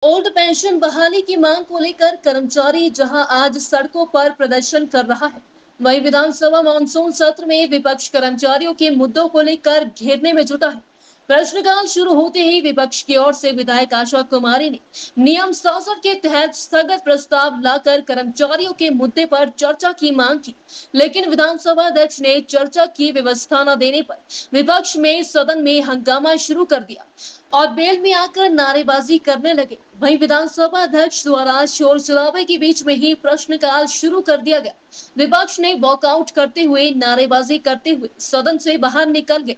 Old pension बहाली की मांग को लेकर कर्मचारी जहां आज सड़कों पर प्रदर्शन कर रहा है, वहीं विधानसभा मानसून सत्र में विपक्ष कर्मचारियों के मुद्दों को लेकर घेरने में जुटा है। प्रश्नकाल शुरू होते ही विपक्ष की ओर से विधायक आशा कुमारी ने नियम 67 के तहत स्थगत प्रस्ताव लाकर कर्मचारियों के मुद्दे पर चर्चा की मांग की, लेकिन विधानसभा अध्यक्ष ने चर्चा की व्यवस्था न देने पर विपक्ष में सदन में हंगामा शुरू कर दिया और बेल में आकर नारेबाजी करने लगे। वहीं विधानसभा अध्यक्ष द्वारा शोर शराबे के बीच में ही प्रश्नकाल शुरू कर दिया गया। विपक्ष ने वॉकआउट करते हुए नारेबाजी करते हुए सदन से बाहर निकल गए।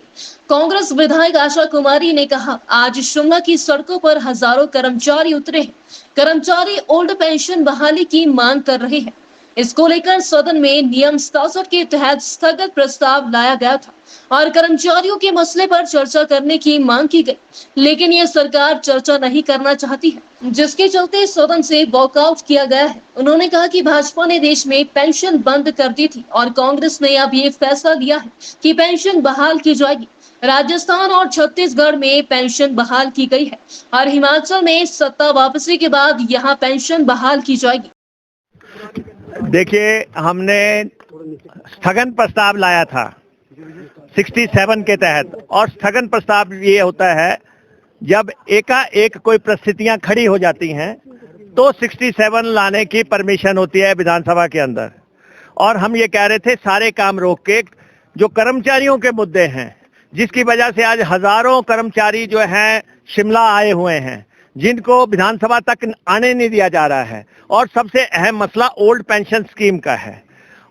कांग्रेस विधायक आशा कुमारी ने कहा, आज शिमला की सड़कों पर हजारों कर्मचारी उतरे हैं। कर्मचारी ओल्ड पेंशन बहाली की मांग कर रहे हैं। इसको लेकर सदन में नियम 67 के तहत स्थगत प्रस्ताव लाया गया था और कर्मचारियों के मसले पर चर्चा करने की मांग की गई, लेकिन ये सरकार चर्चा नहीं करना चाहती है, जिसके चलते सदन से वॉकआउट किया गया है। उन्होंने कहा कि भाजपा ने देश में पेंशन बंद कर दी थी और कांग्रेस ने अब ये फैसला लिया है कि पेंशन बहाल की जाएगी। राजस्थान और छत्तीसगढ़ में पेंशन बहाल की गई है और हिमाचल में सत्ता वापसी के बाद यहाँ पेंशन बहाल की जाएगी। देखिए, हमने स्थगन प्रस्ताव लाया था 67 के तहत, और स्थगन प्रस्ताव ये होता है जब एकाएक कोई परिस्थितियां खड़ी हो जाती हैं तो 67 लाने की परमिशन होती है विधानसभा के अंदर। और हम ये कह रहे थे सारे काम रोक के जो कर्मचारियों के मुद्दे हैं, जिसकी वजह से आज हजारों कर्मचारी जो हैं शिमला आए हुए हैं, जिनको विधानसभा तक आने नहीं दिया जा रहा है। और सबसे अहम मसला ओल्ड पेंशन स्कीम का है।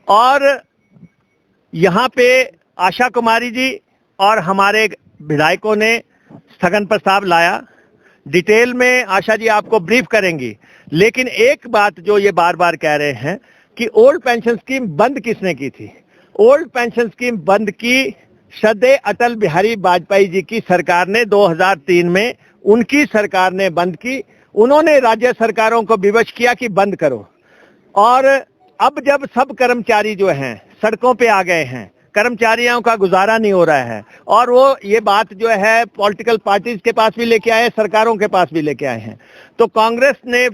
और यहाँ पे आशा कुमारी जी और हमारे विधायकों ने स्थगन प्रस्ताव लाया। डिटेल में आशा जी आपको ब्रीफ करेंगी, लेकिन एक बात जो ये बार बार कह रहे हैं कि ओल्ड पेंशन स्कीम बंद किसने की थी? ओल्ड पेंशन स्कीम बंद की श्रद्धेय अटल बिहारी वाजपेयी जी की सरकार ने 2003 में, उनकी सरकार ने बंद की। उन्होंने राज्य सरकारों को विवश किया कि बंद करो। और अब जब सब कर्मचारी जो हैं सड़कों पे आ गए हैं, कर्मचारियों का गुजारा नहीं हो रहा है, और वो ये बात जो है पॉलिटिकल पार्टीज के पास भी लेके आए, सरकारों के पास भी लेके आए हैं, तो कांग्रेस ने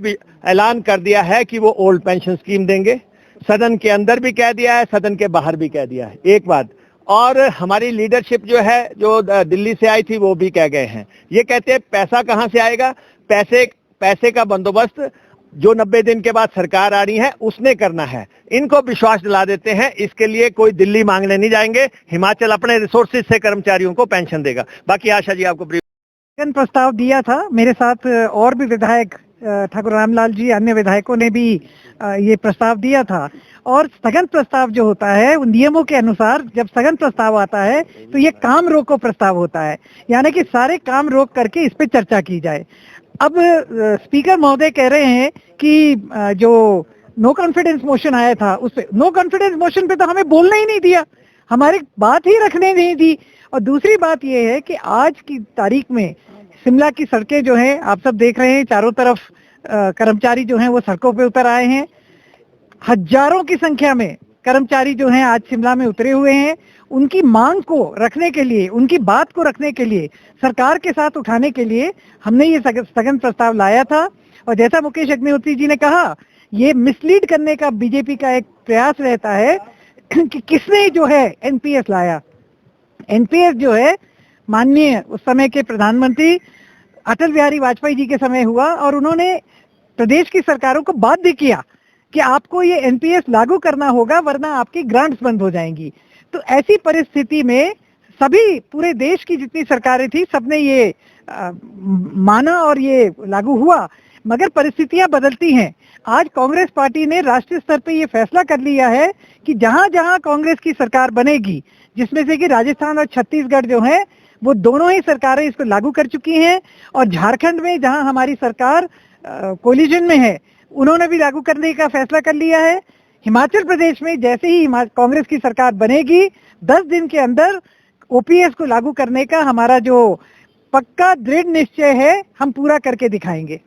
ऐलान कर दिया है कि वो ओल्ड पेंशन स्कीम देंगे। सदन के अंदर भी कह दिया है, सदन के बाहर भी कह दिया है। एक बात और हमारी लीडरशिप जो है, जो दिल्ली से आई थी, वो भी कह गए हैं। ये कहते हैं पैसा कहां से आएगा? पैसे का बंदोबस्त जो 90 दिन के बाद सरकार आ रही है उसने करना है। इनको विश्वास दिला देते हैं, इसके लिए कोई दिल्ली मांगने नहीं जाएंगे। हिमाचल अपने रिसोर्सेज से कर्मचारियों को पेंशन देगा। बाकी आशा जी आपको स्थगन प्रस्ताव दिया था। मेरे साथ और भी विधायक ठाकुर रामलाल जी, अन्य विधायकों ने भी ये प्रस्ताव दिया था। और स्थगन प्रस्ताव जो होता है उन नियमों के अनुसार जब स्थगन प्रस्ताव आता है तो ये काम रोको प्रस्ताव होता है, यानी कि सारे काम रोक करके इस पे चर्चा की जाए। अब स्पीकर महोदय कह रहे हैं कि जो नो कॉन्फिडेंस मोशन आया था उस पे, नो कॉन्फिडेंस मोशन पे तो हमें बोलना ही नहीं दिया, हमारी बात ही रखने नहीं दी। और दूसरी बात ये है कि आज की तारीख में शिमला की सड़कें जो हैं आप सब देख रहे हैं, चारों तरफ कर्मचारी जो हैं वो सड़कों पे उतर आए हैं। हजारों की संख्या में कर्मचारी जो हैं आज शिमला में उतरे हुए हैं। उनकी मांग को रखने के लिए, उनकी बात को रखने के लिए, सरकार के साथ उठाने के लिए हमने ये स्थगन प्रस्ताव लाया था। और जैसा मुकेश अग्निहोत्री जी ने कहा, ये मिसलीड करने का बीजेपी का एक प्रयास रहता है कि किसने जो है एनपीएस लाया। एनपीएस जो है माननीय उस समय के प्रधानमंत्री अटल बिहारी वाजपेयी जी के समय हुआ, और उन्होंने प्रदेश की सरकारों को बाध्य किया कि आपको ये एनपीएस लागू करना होगा वरना आपकी ग्रांट्स बंद हो जाएंगी। तो ऐसी परिस्थिति में सभी, पूरे देश की जितनी सरकारें थी, सबने ये माना और ये लागू हुआ। मगर परिस्थितियां बदलती हैं। आज कांग्रेस पार्टी ने राष्ट्रीय स्तर पे ये फैसला कर लिया है कि जहां जहां कांग्रेस की सरकार बनेगी, जिसमें से कि राजस्थान और छत्तीसगढ़ जो है वो दोनों ही सरकारें इसको लागू कर चुकी हैं, और झारखंड में जहां हमारी सरकार कोलिजन में है उन्होंने भी लागू करने का फैसला कर लिया है। हिमाचल प्रदेश में जैसे ही कांग्रेस की सरकार बनेगी 10 दिन के अंदर ओपीएस को लागू करने का हमारा जो पक्का दृढ़ निश्चय है, हम पूरा करके दिखाएंगे।